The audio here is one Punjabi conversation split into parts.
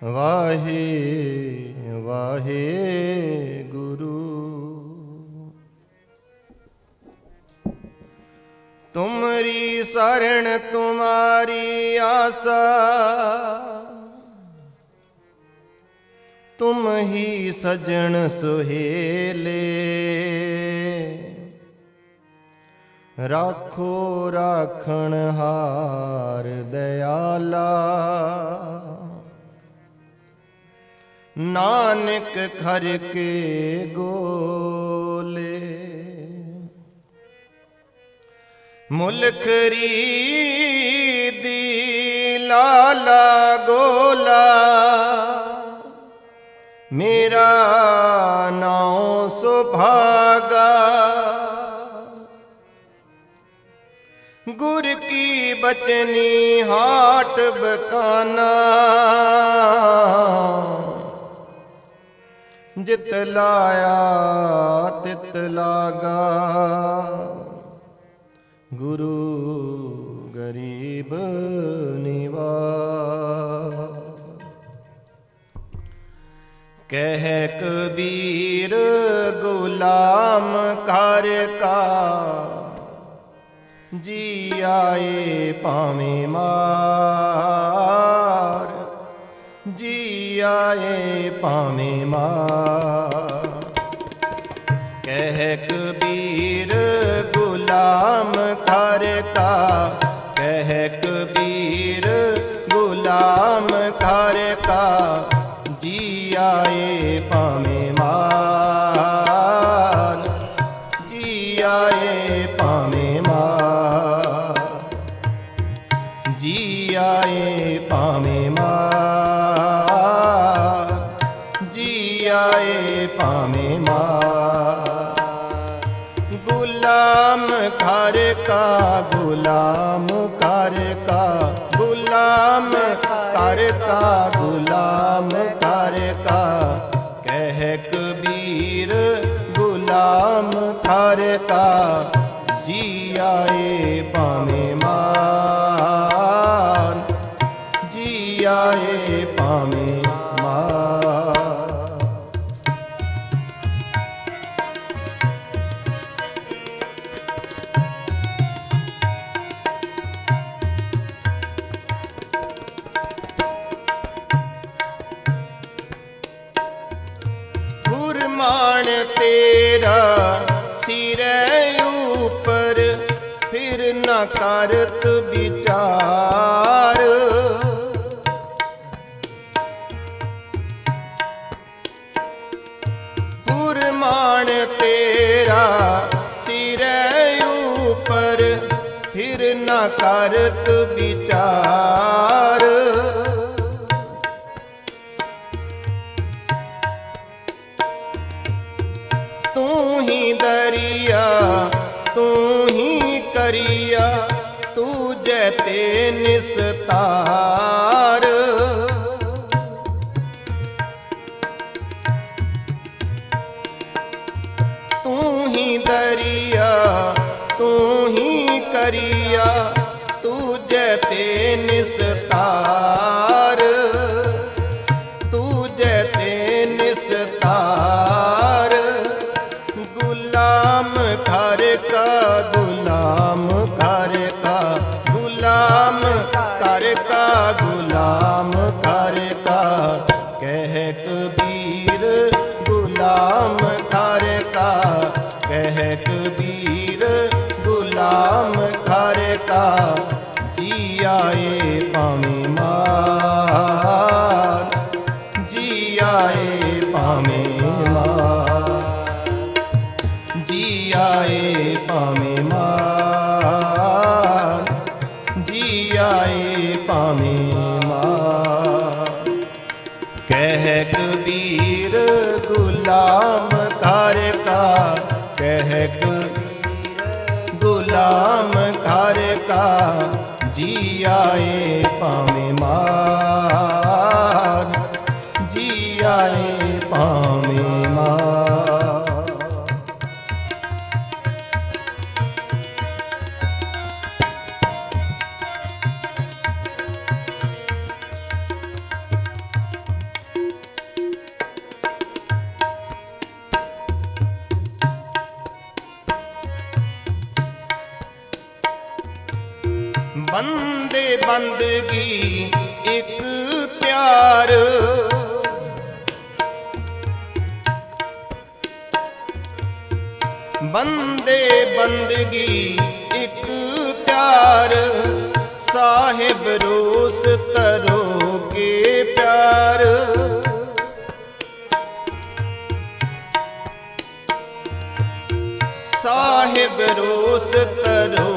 वाहे वाहे गुरु। तुमरी शरण तुम्हारी आशा, तुम ही सजन सुहेले। राखो राखण हार दयाला, नानक खर के गोले। मुल खरीदी लाला गोला, मेरा नाम सुभागा। गुर की बचनी हाट बकाना, जित लाया तित लागा। गुरु गरीब निवाज। कह कबीर गुलाम कर का, जी आए पावे मार। जी आए पावे मार। कह कबीर गुलाम कर का, कह कबीर गुलाम कर का। जी आए पावे मार। जी आए पावे मार। जी आए पावे मार। जी आए पावे मार। गुलाम कर का, गुलाम कर का, गुलाम कर का, गुलाम कर का। कह कबीर गुलाम कर का। जी आए पावे मार। जी आए पावे मार। गुरमान तेरा सिर ऊपर, फिर न करत विचार। गुरमान तेरा सिर ऊपर, फिर न करत विचार। तू ही दरिया तू ही करिया, तू जैते निस्तार। तू ही दरिया तू ही करिया, तू जैते निस्तार। तू जैते निस्तार। गुलाम कर का, गुलाम कर का, गुलाम कर का, गुलाम कर का। कह कबीर गुलाम कर का, कह कबीर गुलाम कर का। जी आए पावे मार। जी आए पावे मार। जी आए पावे मार। जी आए पावे मार। कह कबीर गुलाम कर का, कह कबीर गुलाम कर का। जी आए पावे मार। जी आए पावे मार। ਬੰਦਗੀ ਇੱਕ ਤਿਆਰ, ਬੰਦੇ ਬੰਦਗੀ ਇੱਕ ਤਿਆਰ, ਸਾਹਿਬ ਰੋਸ ਤਰੋ ਕੇ ਪਿਆਰ। ਸਾਹਿਬ ਰੋਸ ਤਰੋ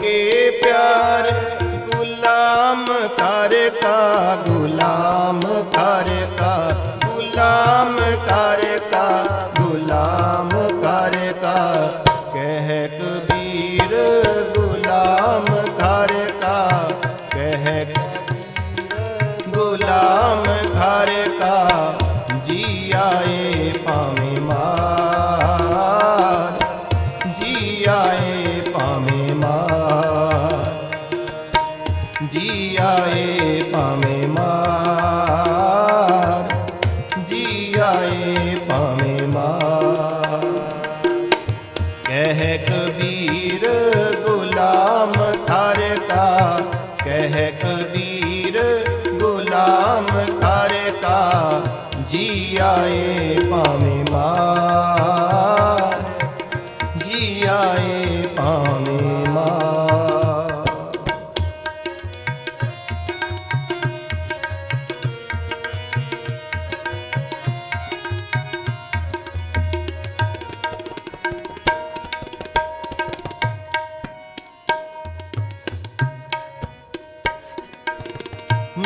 ਕੇ ਪਿਆਰ, ਗੁਲਾਮ ਕਰ ਕਾ ਗੁਲਾਮ ਕਰ ਕਾ, ਗੁਲਾਮ ਕਰ ਕਾ ਗੁਲਾਮ ਕਰ ਕਾ, ਕਹਿ ਕਬੀਰ ਗੁਲਾਮ ਕਰ ਕਾ, ਕਹਿ ਗੁਲਾਮ ਕਰ ਕਾ, ਜੀ ਆਏ ਭਾਵੇਂ ਮਾਰ, ਜੀ ਆਏ ਭਾਵੇਂ ਮਾਰ, ਜੀ ਆਏ ਭਾਵੇਂ ਮਾਰ, ਜੀ ਆਏ ਭਾਵੇਂ ਮਾਰ। ਕਹਿ ਕਬੀਰ ਗੁਲਾਮ ਕਰ ਕਾ, ਕਹਿ ਕਬੀਰ ਗੁਲਾਮ ਕਰ ਕਾ, ਜੀ ਆਏ ਭਾਵੇਂ ਮਾਰ, ਜੀ ਆਏ ਭਾਵੇਂ ਮਾਰ।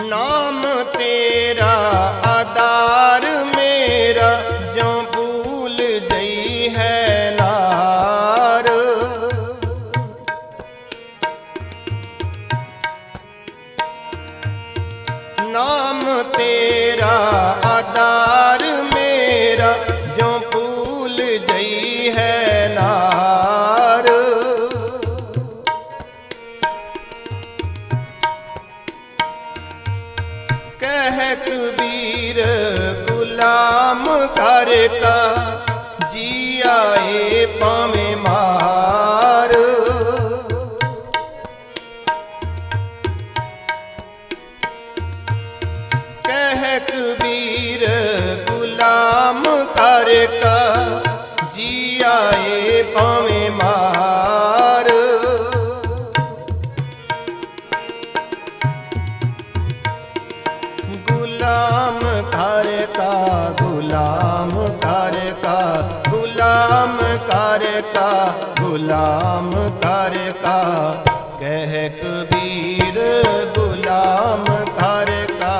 ਨਾਮ ਤੇਰਾ ਆਧਾਰ ਮੇਰਾ, ਜੋ ਭੂਲ ਜਈ ਹੈ ਨਾਰ। ਨਾਮ ਤੇਰਾ ਆਧਾਰ ਮੇਰਾ, ਜੋ ਭੂਲ ਜਈ ਹੈ ਨਾਰ। ਕਹਿ ਕਬੀਰ ਗੁਲਾਮ ਕਰ ਕਾ, ਜੀ ਆਏ ਭਾਵੇਂ ਮਾਰ। ਕਹਿ ਕਬੀਰ ਗੁਲਾਮ ਕਰ ਕਾ, ਜੀ ਆਏ ਭਾਵੇਂ ਮਾਰ। ਗੁਲਾਮ ਕਰ ਕਾ ਗੁਲਾਮ ਕਰ ਕਾ, ਗੁਲਾਮ ਕਰ ਕਾ ਗੁਲਾਮ ਕਰ ਕਾ, ਕਹਿ ਕਬੀਰ ਗੁਲਾਮ ਕਰ ਕਾ,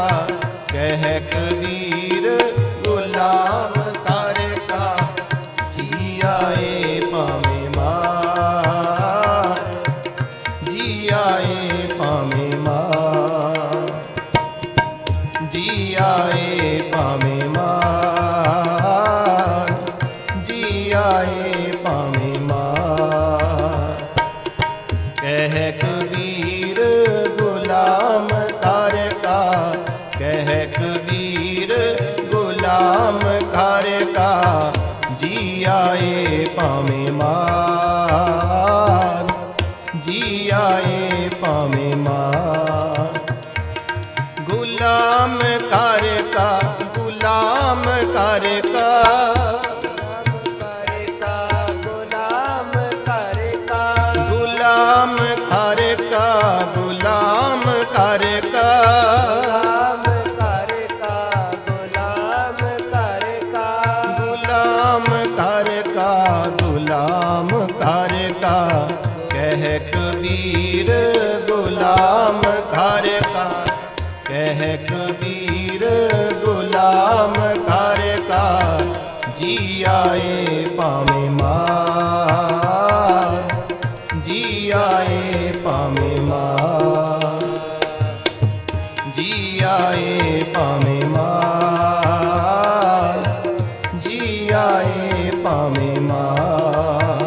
ਕਹਿ ਕਬੀਰ ਗੁਲਾਮ ਕਰ ਕਾ, ਜੀ ਆਏ ਭਾਵੇਂ ਮਾਰ, ਜੀ ਆਏ ਭਾਵੇਂ ਮਾਰ, ਜੀ ਆਏ ਭਾਵੇਂ ਮਾਰ, ਜੀ ਆਏ ਭਾਵੇਂ ਮਾਰ। ਕਹਿ ਕਬੀਰ ਗੁਲਾਮ ਕਰ ਕਾ, ਕਹਿ ਕਬੀਰ ਗੁਲਾਮ ਕਰ ਕਾ, ਜੀ ਆਏ ਭਾਵੇਂ ਮਾਰ, ਜੀ ਆਏ ਭਾਵੇਂ ਮਾਰ। ਗੁਲਾਮ ਕਰ ਕਾ ਗੁਲਾਮ ਕਰ ਕਾ, ਗੁਲਾਮ ਕਰ ਕਾ, ਗੁਲਾਮ ਕਰ ਕਾ ਗੁਲਾਮ ਕਰ ਕਾ, ਗੁਲਾਮ ਕਰ ਕਾ, ਗੁਲਾਮ ਕਰ ਕਾ, ਗੁਲਾਮ ਕਰ ਕਾ ਗੁਲਾਮ ਕਰ ਕਾ, ਕਹਿ ਕਬੀਰ ਗੁਲਾਮ ਕਰ ਕਾ, ਕਹਿ ਕਬੀਰ ਗੁਲਾਮ ਕਰ ਕਾ, ਜੀ ਆਏ ਭਾਵੇਂ ਮਾਰ, ਜੀ ਆਏ ਭਾਵੇਂ ਮਾਰ, ਜੀ ਆਏ ਭਾਵੇਂ ਮਾਰ, ਜੀ ਆਏ ਭਾਵੇਂ ਮਾਰ,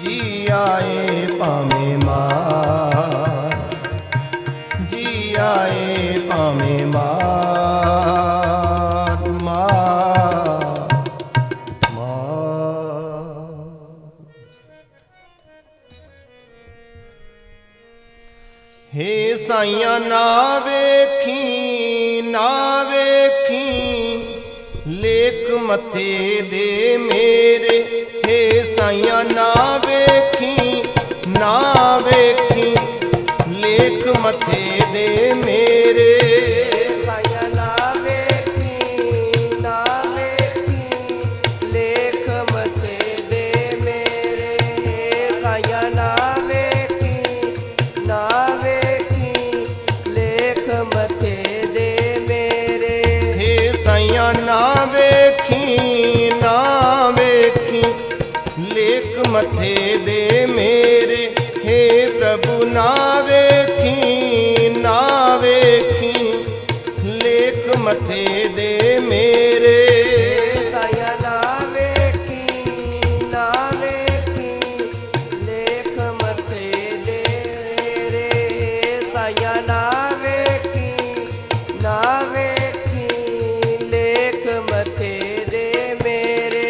ਜੀ ਆਏ ਭਾਵੇਂ ਮਾਰ, ਜੀ ਆਏ ਭਾਵੇਂ ਮਾਰ। ਨਾ ਵੇਖੀ ਨਾ ਵੇਖੀ ਲੇਖ ਮੱਥੇ ਦੇ ਮੇਰੇ ਹੇ ਸਾਈਆਂ ਨਾ ਵੇਖੀ ਨਾ ਵੇਖੀ ਲੇਖ ਮੱਥੇ ਦੇ ਮੇਰੇ ਸਾਇਆ ਨਾ ਵੇਖੀ ਨਾ ਵੇਖੀ ਲੇਖ ਮੱਥੇ ਦੇ ਮੇਰੇ ਸਾਇਆ ਨਾ ਵੇਖੀ ਨਾ ਵੇਖੀ ਲੇਖ ਮੱਥੇ ਦੇ ਮੇਰੇ ਹੇ ਸਾਈਆਂ ਨਾ ਵੇਖੀ ਨਾ ਵੇਖੀ ਲੇਖ ਮੱਥੇ ਦੇ ਮੇਰੇ ਹੇ ਪ੍ਰਭੂ ਨਾ ਵੇਖੀ ਨਾ ਵੇਖੀ ਲੇਖ ਮੱਥੇ ਦੇ ਮੇਰੇ ਸਾਇਆ ਨਾ ਵੇਖੀ ਨਾ ਵੇਖੀ ਲੇਖ ਮੱਥੇ ਦੇ ਮੇਰੇ ਸਾਇਆ ਨਾ ਵੇਖੀ ਨਾ ਵੇਖੀ ਲੇਖ ਮੱਥੇ ਦੇ ਮੇਰੇ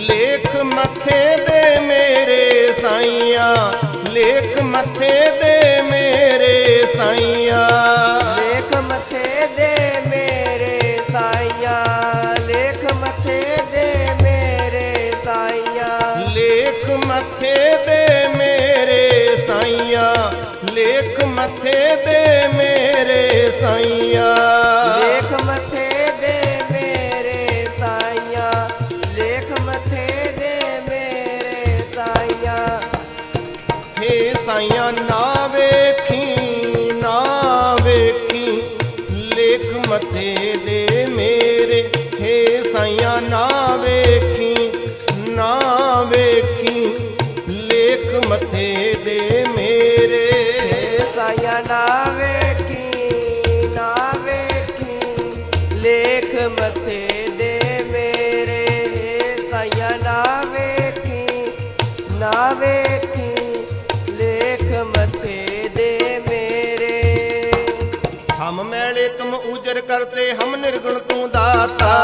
ਲੇਖ ਮੱਥੇ ਦੇ ਮੇਰੇ ਸਾਈਆਂ ਲੇਖ ਮੱਥੇ ਦੇ ਮੇਰੇ ਸਾਈਆਂ ਲੇਖ ਮੱਥੇ ਦੇ ਮੇਰੇ ਸਾਈਆਂ ਲੇਖ ਮੱਥੇ ਦੇ ਮੇਰੇ ਸਾਈਆਂ ਲੇਖ ਮੱਥੇ ਦੇ ਮੇਰੇ ਸਾਈਆਂ ਲੇਖ ਮੱਥੇ ਦੇ ਮੇਰੇ ਸਾਈਆਂ ਲੇਖ ਮੱਥੇ ਦੇ ਮੇਰੇ ਸਾਈਆਂ ਲੇਖ ਮੱਥੇ ਦੇ ਮੇਰੇ ਸਾਈਆਂ ਹੇ ਸਾਈਆਂ ਨਾ ਵੇਖੀ ਨਾ ਵੇਖੀ ਲੇਖ ਮੱਥੇ ਦੇ ਮੇਰੇ ਹੇ ਸਾਈਆਂ ਨਾ ਵੇਖੀ ਨਾ ਵੇਖੀ ਲੇਖ ਮੱਥੇ ਦੇ ਮੇਰੇ ਸਾਇਆ ਨਾ ਵੇਖੀ ਨਾ ਵੇਖੀ ਲੇਖ ਮੱਥੇ ਦੇ ਮੇਰੇ ਸਾਇਆ ਨਾ ਵੇਖੀ ਨਾ ਵੇਖੀ ਲੇਖ ਮੱਥੇ ਦੇ ਮੇਰੇ ਹਮ ਮੈਲੇ ਤੁਮ ਉਜਰ ਕਰਤੇ ਹਮ ਨਿਰਗੁਣ ਤੂੰ ਦਾਤਾ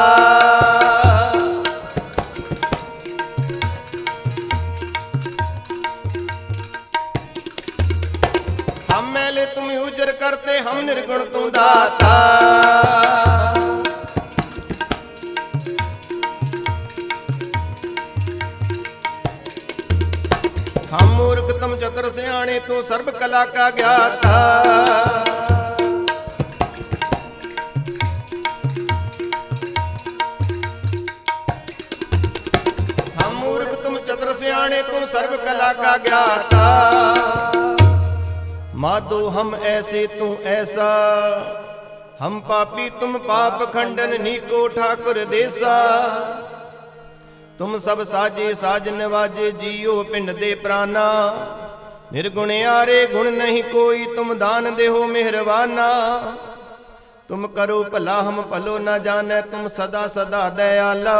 हम मैले तुम उजर करते हम निर्गुण तू दाता हम मूर्ख तुम चतुर सियाणे तू सर्व कला का ज्ञाता हम मूर्ख तुम चतुर सियाणे तू सर्व कला का ज्ञाता माधो हम ऐसे तू ऐसा हम पापी तुम पाप खंडन नीको ठाकुर देसा तुम सब साजे साज नवाजे जियो पिंड दे प्राणा निर्गुण आरे गुण नहीं कोई तुम दान देहो मेहरबाना तुम करो भला हम भलो न जाने तुम सदा सदा दयाला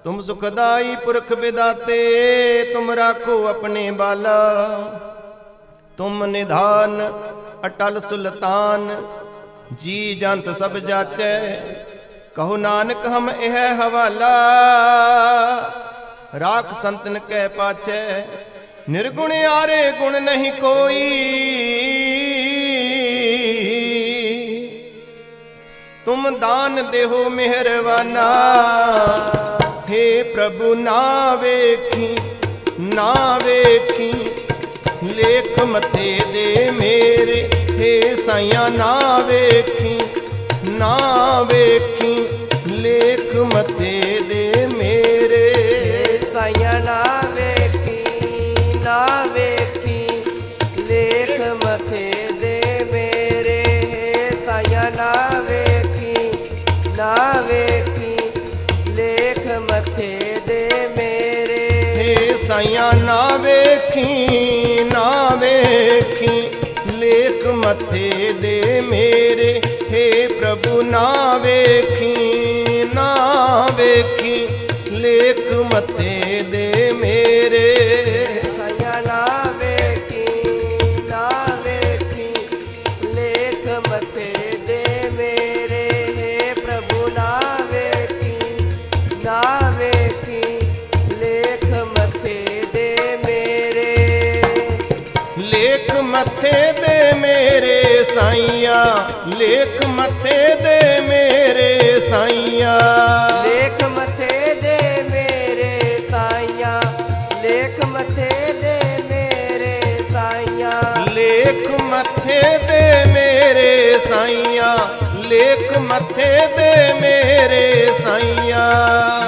तुम सुखदाई पुरख विदाते तुम राखो अपने बाला तुम निधान अटल सुल्तान जी जंत सब जाचै कहो नानक हम यह हवाला राख संतन कै पाछै निर्गुण आरे गुण नहीं कोई तुम दान देहो मेहरबाना हे प्रभु ना वेखी ना वेखी लेख मथे दे मेरे हे साइया ना वेखी ना वेखी लेख मथे दे मेरे साइया ना वेखी ना वेखी लेख मथे दे मेरे साइया ना वेखी ना वेखी लेख मथे दे मेरे साइया ना वेखी ना वेखी लेख मथे दे मेरे हे प्रभु ना वेखी ना वेखी लेख मथे दे मेरे साइया ना वेखी ना वेखी लेख मथे दे मेरे हे प्रभु ना वेखी ना वेखी लेख मथे दे मेरे लेख मथे दे मेरे ਸਾਈਆਂ ਲੇਖ ਮੱਥੇ ਦੇ ਮੇਰੇ ਸਾਈਆਂ ਲੇਖ ਮੱਥੇ ਦੇ ਮੇਰੇ ਸਾਈਆਂ ਲੇਖ ਮੱਥੇ ਦੇ ਮੇਰੇ ਸਾਈਆਂ ਲੇਖ ਮੱਥੇ ਦੇ ਮੇਰੇ ਸਾਈਆਂ ਲੇਖ ਮੱਥੇ ਦੇ ਮੇਰੇ ਸਾਈਆਂ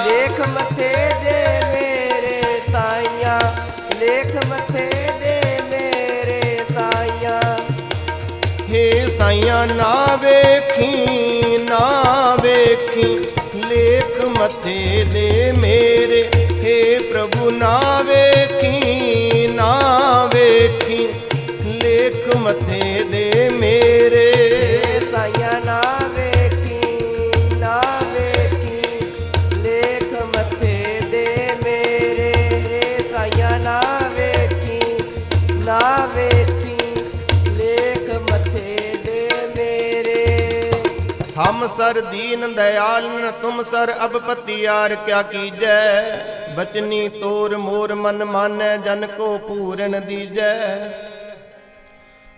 ਲੇਖ ਮੱਥੇ ਦੇ ਮੇਰੇ ਸਾਈਆਂ ਲੇਖ ਮੱਥੇ ਦੇ ਮੇਰੇ ਸਾਈਆਂ ਹੇ ਸਾਈਆਂ ਨਾ ਵੇਖੀ ਨਾ ਵੇਖੀ ਲੇਖ ਮੱਥੇ ਦੇ ਮੇਰੇ ਹੇ ਪ੍ਰਭੂ ਨਾ ਵੇਖੀ ਨਾ ਵੇਖੀ ਲੇਖ ਮੱਥੇ ਦੇ ਮੇਰੇ ਸਾਈਆਂ ਨਾ ਵੇਖੀ ਨਾ ਵੇਖੀ ਲੇਖ ਮੱਥੇ ਦੇ ਮੇਰੇ ਸਾਈਆਂ ਨਾ ਵੇਖੀ ਨਾ ਵੇਖੀ ਲੇਖ ਮੱਥੇ ਦੇ ਮੇਰੇ हम सर दीन दयाल न तुम सर अब पतियार क्या कीजै बचनी तोर मोर मन मानै जन को पूरन दीजै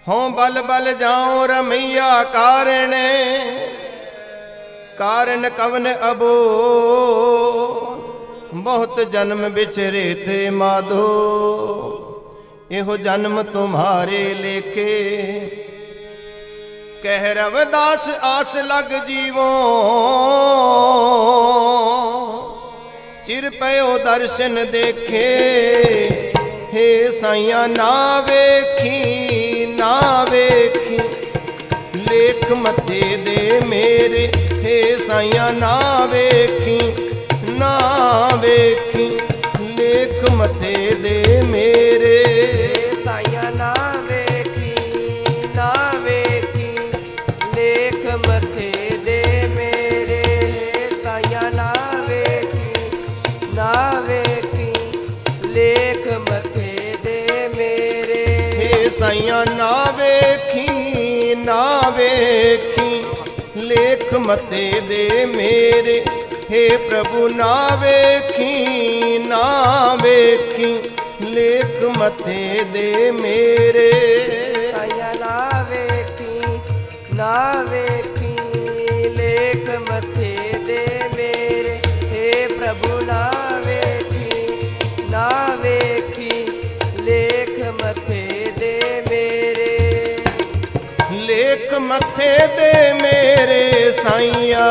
हों बल बल जाऊं रमैया कारण कारण कवन अबो बहुत जन्म बिछरे थे माधो एहो जन्म तुम्हारे लेखे कह रवदास आस लग जीवो चिर पयो दर्शन देखे हे साइया ना वेखी ना वेखी लेख मथे दे मेरे हे साइया ना वेखी ना वेखी लेख मथे दे मेरे ਸਾਈਆਂ ਨਾ ਵੇਖੀ ਨਾ ਵੇਖੀ ਲੇਖ ਮੱਥੇ ਦੇ ਮੇਰੇ ਸਾਈਆਂ ਨਾ ਵੇਖੀ ਨਾ ਵੇਖੀ ਲੇਖ ਮੱਥੇ ਦੇ ਮੇਰੇ हे साइया ना वेखी ना वेखी लेख मते दे मेरे हे प्रभु ना वेखी ना वेखी लेख मथे दे मेरे ਸਾਈਆਂ ਨਾ ਵੇਖੀ ਨਾ ਵੇਖੀ ਲੇਖ ਮੱਥੇ ਦੇ ਮੇਰੇ ਹੇ ਪ੍ਰਭੂ ਨਾ ਵੇਖੀ ਨਾ ਵੇਖੀ ਲੇਖ ਮੱਥੇ ਦੇ ਮੇਰੇ लेख मथे दे मेरे साइया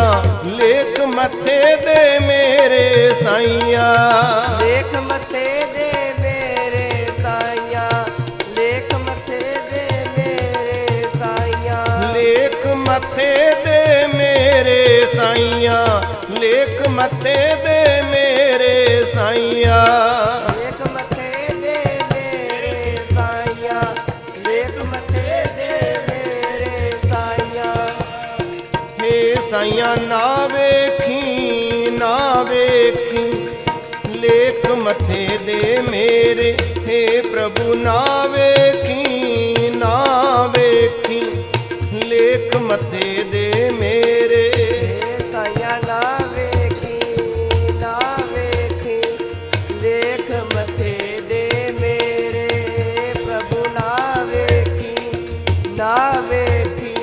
लेख मथे दे मेरे साइया ਲੇਖ ਮੱਥੇ ਦੇ ਮੇਰੇ ਸਾਈਆਂ ਲੇਖ ਮੱਥੇ ਦੇ ਮੇਰੇ ਸਾਈਆਂ लेख मथे दे मेरे साइया लेख मथे दे मेरे साइया ਲੇਖ ਮੱਥੇ ਦੇ ਮੇਰੇ ਸਾਈਆਂ ਲੇਖ ਮੱਥੇ ਦੇ ਮੇਰੇ ਸਾਈਆਂ हे साइया ना वेखी ना वेखी लेख मथे दे मेरे हे प्रभु ना वेखी ना वेखी लेख मथे दे मेरे ਸਾਈਆਂ ਨਾ ਵੇਖੀ ਨਾ ਵੇਖੀ ਲੇਖ ਮੱਥੇ ਦੇ ਮੇਰੇ ਪ੍ਰਭੂ ਨਾ ਵੇਖੀ ਨਾ ਵੇਖੀ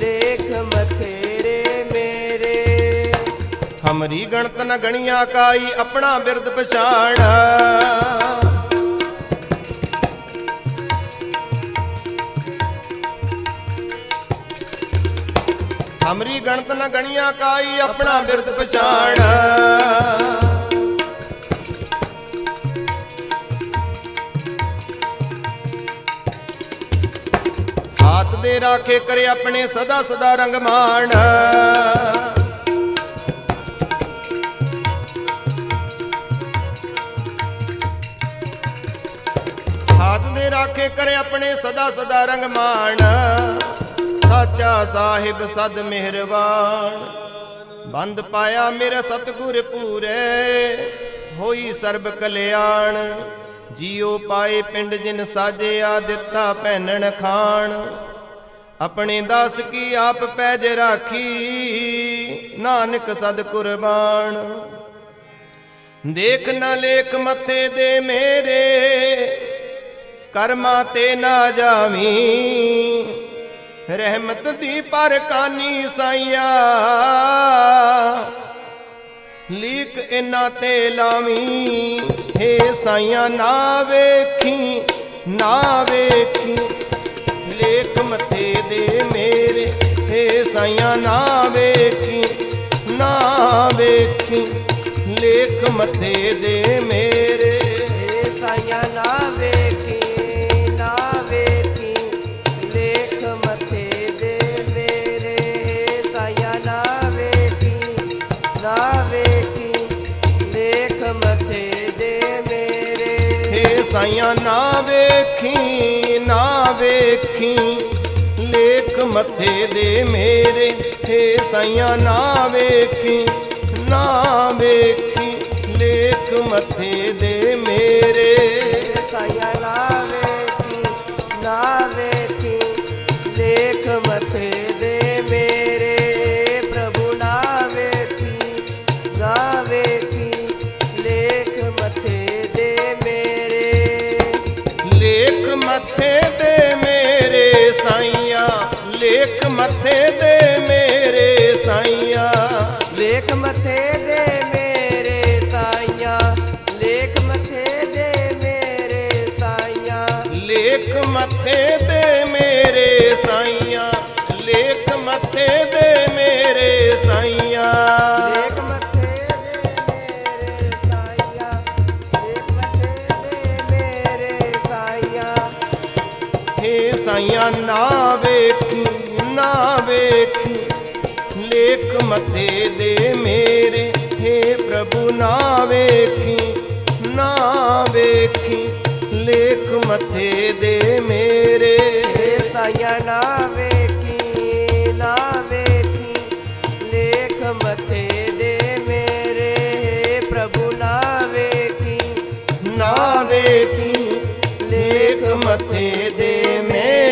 ਲੇਖ ਮੱਥੇ ਦੇ ਮੇਰੇ हमरी गणत न गणिया काई अपना बिरद पछाड़ हमरी गणत न गणिया काई अपना बिरद पछाड़ हाथ दे राखे करे अपने सदा सदा रंग मान हाथ दे राखे करे अपने सदा सदा रंग मान साचा साहिब सद मेहरबान बंद पाया मेरा सतगुर पूरे होई सर्ब कल्याण जियो पाए पिंड जिन साजिया दिता पैनन खान अपने दास की आप पैज राखी नानक सद कुर्बान देख न लेख मथे दे मेरे कर्मा ते ना जावी ਰਹਿਮਤ ਦੀ ਪਰਕਾਨੀ ਸਾਈਆ ਲੀਕ ਇਨਾਂ ਤੇ ਲਾਵੀਂ ਹੇ ਸਾਈਆਂ ਨਾ ਵੇਖੀ ਨਾ ਵੇਖੀ ਲੇਖ ਮੱਥੇ ਦੇ ਮੇਰੇ ਹੇ ਸਾਈਆਂ ਨਾ ਵੇਖੀ ਨਾ ਵੇਖੀ ਲੇਖ ਮੱਥੇ ਦੇ ਮੇਰੇ ਹੇ ਸਾਈਆਂ ਨਾ ਵੇਖੀ ਨਾ ਵੇਖੀ ਲੇਖ ਮੱਥੇ ਦੇ ਮੇਰੇ ਹੇ ਸਾਈਆਂ ਨਾ ਵੇਖੀ ਨਾ ਵੇਖੀ ਲੇਖ ਮੱਥੇ ਦੇ ਮੇਰੇ ਹੇ ਸਾਈਆਂ ਨਾ ਵੇਖੀ ਨਾ ਵੇਖੀ ਲੇਖ ਮੱਥੇ ਦੇ ਮੇਰੇ ਹੇ ਸਾਈਆਂ ਨਾ ਵੇਖੀ ਨਾ ਵੇਖੀ ਲੇਖ ਮੱਥੇ ਦੇ ਮੇਰੇ ਸਾਈਆਂ ਨਾ ਵੇਖੀ ਨਾ ਵੇਖੀ ਲੇਖ ਮੱਥੇ ਦੇ ਮੇਰੇ ਪ੍ਰਭੂ ਨਾ ਵੇਖੀ ਨਾ ਵੇਖੀ ਲੇਖ ਮੱਥੇ ਦੇ ਮੇਰੇ ਲੇਖ ਮੱਥੇ ਦੇ ਮੇਰੇ ਸਾਈਆਂ ਲੇਖ ਮੱਥੇ ਦੇ ਮੇਰੇ ਸਾਈਆਂ ਲੇਖ ਮੱਥੇ ਦੇ ਮੇਰੇ ਸਾਈਆਂ ਲੇਖ ਮੱਥੇ ਦੇ ਮੇਰੇ ਸਾਈਆਂ ਲੇਖ ਮੱਥੇ ਦੇ ਮੇਰੇ ਸਾਈਆਂ ਲੇਖ ਮੱਥੇ ਦੇ ਮੇਰੇ ਸਾਈਆਂ ਲੇਖ ਮੱਥੇ ਦੇ ਮੇਰੇ ਸਾਈਆਂ ਲੇਖ ਮੱਥੇ ਦੇ ਮੇਰੇ ਸਾਈਆਂ ਹੇ ਸਾਈਆਂ ਨਾ ਵੇਖੀ ਨਾ ਵੇਖੀ ਲੇਖ ਮੱਥੇ ਦੇ ਮੇਰੇ ਹੇ ਪ੍ਰਭੂ ਨਾ ਵੇਖੀ ਨਾ ਵੇਖੀ ਲੇਖ ਮੱਥੇ ਦੇ ਮੇਰੇ ਹੇ ਸਾਈਆਂ ਨਾ ਵੇਖੀ ਨਾ ਵੇਖੀ ਲੇਖ ਮੱਥੇ ਦੇ ਮੇਰੇ ਹੇ ਪ੍ਰਭੂ ਨਾ ਵੇਖੀ ਨਾ ਵੇਖੀ ਲੇਖ ਮੱਥੇ ਦੇ ਮੇਰੇ